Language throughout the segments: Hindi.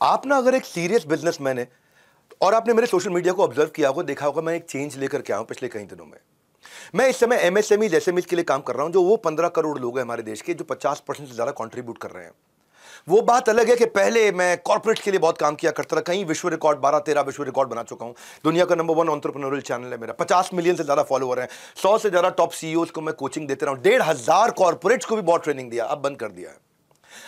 आप ना अगर एक सीरियस बिजनेसमैन है और आपने मेरे सोशल मीडिया को ऑब्जर्व किया होगा, देखा होगा मैं एक चेंज लेकर के आया हूं पिछले कई दिनों में। मैं इस समय एमएसएमई एसएमई के लिए काम कर रहा हूं, जो वो 15 करोड़ लोग हैं हमारे देश के जो 50% से ज्यादा कंट्रीब्यूट कर रहे हैं। वो बात अलग है कि पहले मैं कॉर्पोरेट के लिए बहुत काम किया करता था, कई विश्व रिकॉर्ड 12-13 विश्व रिकॉर्ड बना चुका हूं। दुनिया का नंबर 1 एंटरप्रेन्योरियल चैनल है मेरा, 50 मिलियन से ज्यादा फॉलोअर हैं, 100 से ज्यादा टॉप सीईओज को मैं कोचिंग देते रहा हूं, 1,500 कॉर्पोरेट्स को भी बहुत ट्रेनिंग दिया, अब बंद कर दिया है।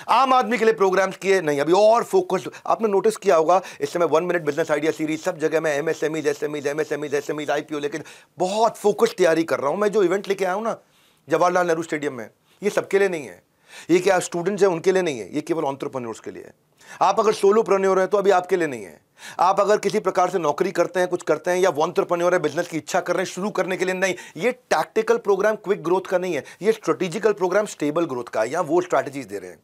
आम आदमी के लिए प्रोग्राम्स किए नहीं, अभी और फोकस्ड। आपने नोटिस किया होगा इस समय 1 मिनट बिजनेस आइडिया सीरीज, सब जगह मैं एमएसएमई आईपीओ लेकर बहुत फोकस्ड तैयारी कर रहा हूं। मैं जो इवेंट लेके आया हूं ना जवाहरलाल नेहरू स्टेडियम में, ये सबके लिए नहीं है, ये क्या स्टूडेंट्स हैं उनके लिए नहीं है, ये केवल एंटरप्रेन्योर्स के लिए है। आप अगर सोलोप्रेन्योर हैं तो अभी आपके लिए नहीं है। आप अगर किसी प्रकार से नौकरी करते हैं, कुछ करते हैं, या एंटरप्रेन्योर है, बिजनेस की इच्छा कर रहे हैं, शुरू करने के लिए नहीं, ये टैक्टिकल प्रोग्राम क्विक ग्रोथ का नहीं है, ये स्ट्रेटेजिकल प्रोग्राम स्टेबल ग्रोथ का है। या वो स्ट्रैटेजीज दे रहे हैं।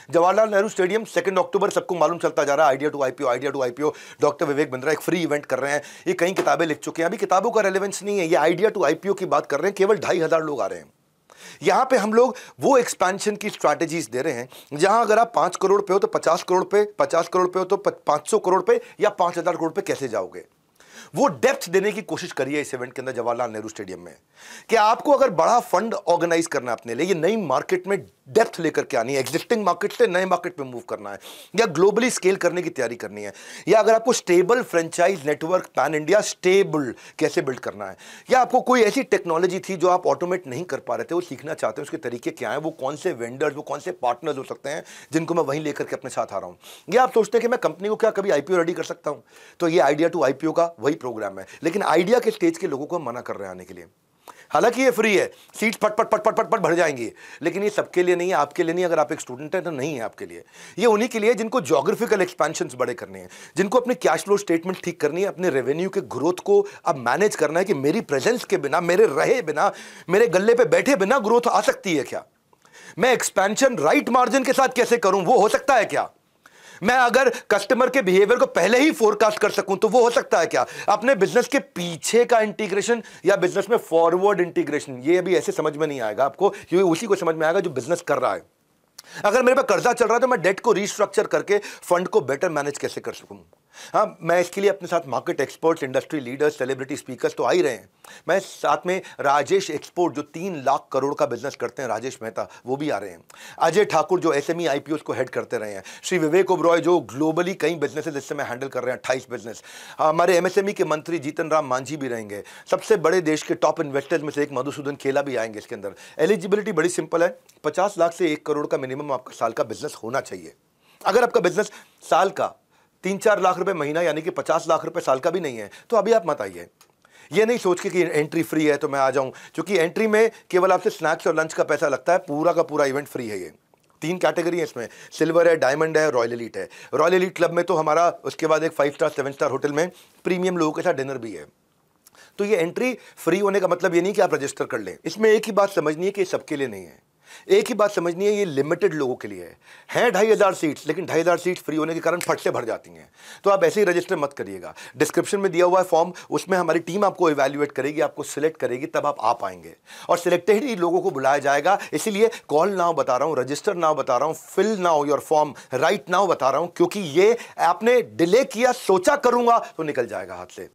जवाहरलाल नेहरू स्टेडियम 2 अक्टूबर सबको मालूम चलता जा रहा है, idea to IPO. Doctor Vivek Bindra एक फ्री इवेंट कर रहे हैं, ये कई किताबें लिख चुके हैं, अभी किताबों का रेलेवेंस नहीं है, ये आइडिया टू आईपीओ की बात कर रहे हैं। केवल 2,500 लोग आ रहे हैं। यहां पे हम लोग वो एक्सपेंशन की स्ट्रैटेजीज दे रहे हैं जहां अगर आप 5 करोड़ पे हो तो 50 करोड़ पे, 50 करोड़ पे हो तो 500 करोड़ पे, या 5,000 करोड़ पे कैसे जाओगे। वो डेप्थ देने की कोशिश करिए इस इवेंट के अंदर जवाहरलाल नेहरू स्टेडियम में, कि आपको अगर बड़ा फंड ऑर्गेनाइज करना है अपने लिए, ये नई मार्केट में डेप्थ लेकर के आनी है, एग्जिस्टिंग मार्केट से नए मार्केट में मूव करना है, या ग्लोबली स्केल करने की तैयारी करनी है, या अगर आपको stable franchise network pan India stable कैसे बिल्ड करना है, या आपको कोई ऐसी टेक्नोलॉजी थी जो आप ऑटोमेट नहीं कर पा रहे थे, वो सीखना चाहते हैं, उसके तरीके क्या हैं, वो कौन से वेंडर्स, वो कौन से पार्टनर्स हो सकते हैं जिनको मैं वहीं लेकर के अपने साथ आ रहा हूं, या आप सोचते हैं कि मैं कंपनी को क्या कभी आईपीओ रेडी कर सकता हूं, तो ये आइडिया टू आईपीओ का वही प्रोग्राम है। लेकिन आइडिया के स्टेज के लोगों को मना कर रहे हैं आने के लिए। हालांकि ये फ्री है, सीट्स पट पट पट पट पट पट भर जाएंगी, लेकिन ये सबके लिए नहीं है, आपके लिए नहीं है। अगर आप एक स्टूडेंट हैं तो नहीं है आपके लिए, ये उन्हीं के लिए जिनको ज्योग्राफिकल एक्सपेंशंस बड़े करने हैं, जिनको अपनी कैश फ्लो स्टेटमेंट ठीक करनी है, अपने रेवेन्यू के ग्रोथ को अब मैनेज करना है कि मेरी प्रेजेंस के बिना, मेरे रहे बिना, मेरे गल्ले पे बैठे बिना ग्रोथ आ सकती है क्या, मैं एक्सपेंशन राइट मार्जिन के साथ कैसे करूं, वो हो सकता है क्या, मैं अगर कस्टमर के बिहेवियर को पहले ही फोरकास्ट कर सकूं तो वो हो सकता है क्या, अपने बिजनेस के पीछे का इंटीग्रेशन या बिजनेस में फॉरवर्ड इंटीग्रेशन, ये अभी ऐसे समझ में नहीं आएगा आपको, ये उसी को समझ में आएगा जो बिजनेस कर रहा है। अगर मेरे पे कर्जा चल रहा है तो मैं डेट को रीस्ट्रक्चर करके फंड को बेटर मैनेज कैसे कर सकूं। हाँ, मैं इसके लिए अपने साथ market experts, industry leaders, celebrity speakers तो आ ही रहे हैं। मैं साथ में राजेश एक्सपोर्ट जो 3 लाख करोड़ का बिजनेस करते हैं, राजेश मेहता, वो भी आ रहे हैं। अजय ठाकुर जो एसएमई आईपीओ को हेड करते रहे हैं। श्री विवेक ओबरॉय जो ग्लोबली कई बिजनेसेस इस समय हैंडल कर रहे हैं, 28 बिजनेस। हमारे एमएसएमई के मंत्री जीतन राम मांझी भी रहेंगे। सबसे बड़े देश के टॉप इन्वेस्टर्स में से एक मधुसूदन खेला भी आएंगे इसके अंदर। एलिजिबिलिटी बड़ी सिंपल है, 50 लाख से 1 करोड़ का मिनिमम आपका साल का बिजनेस होना चाहिए। अगर आपका बिजनेस साल का 3-4 लाख रुपए महीना यानी कि 50 लाख रुपए साल का भी नहीं है तो अभी आप मत आइए। ये नहीं सोच के कि एंट्री फ्री है तो मैं आ जाऊं, क्योंकि एंट्री में केवल आपसे स्नैक्स और लंच का पैसा लगता है, पूरा का पूरा इवेंट फ्री है। ये 3 कैटेगरी है इसमें, सिल्वर है, डायमंड है, रॉयल एलीट है। रॉयल एलीट क्लब में तो हमारा उसके बाद एक 5 स्टार 7 स्टार होटल में प्रीमियम लोगों के साथ डिनर भी है। तो ये एंट्री फ्री होने का मतलब ये नहीं कि आप रजिस्टर कर लें। इसमें एक ही बात समझनी है कि सबके लिए नहीं है, एक ही बात समझनी है, ये लिमिटेड लोगों के लिए है। 2,500 सीट्स, लेकिन 2,500 सीट्स फ्री होने के कारण फट से भर जाती हैं, तो आप ऐसे ही रजिस्टर मत करिएगा। डिस्क्रिप्शन में दिया हुआ है फॉर्म, उसमें हमारी टीम आपको इवैल्यूएट करेगी, आपको सिलेक्ट करेगी, तब आप आ पाएंगे, और सिलेक्टेड ही लोगों को बुलाया जाएगा। इसीलिए कॉल नाउ बता रहा हूं, रजिस्टर नाउ बता रहा हूं, fill now your form, right now बता रहा हूं, क्योंकि ये आपने डिले किया, सोचा करूंगा तो निकल जाएगा हाथ से।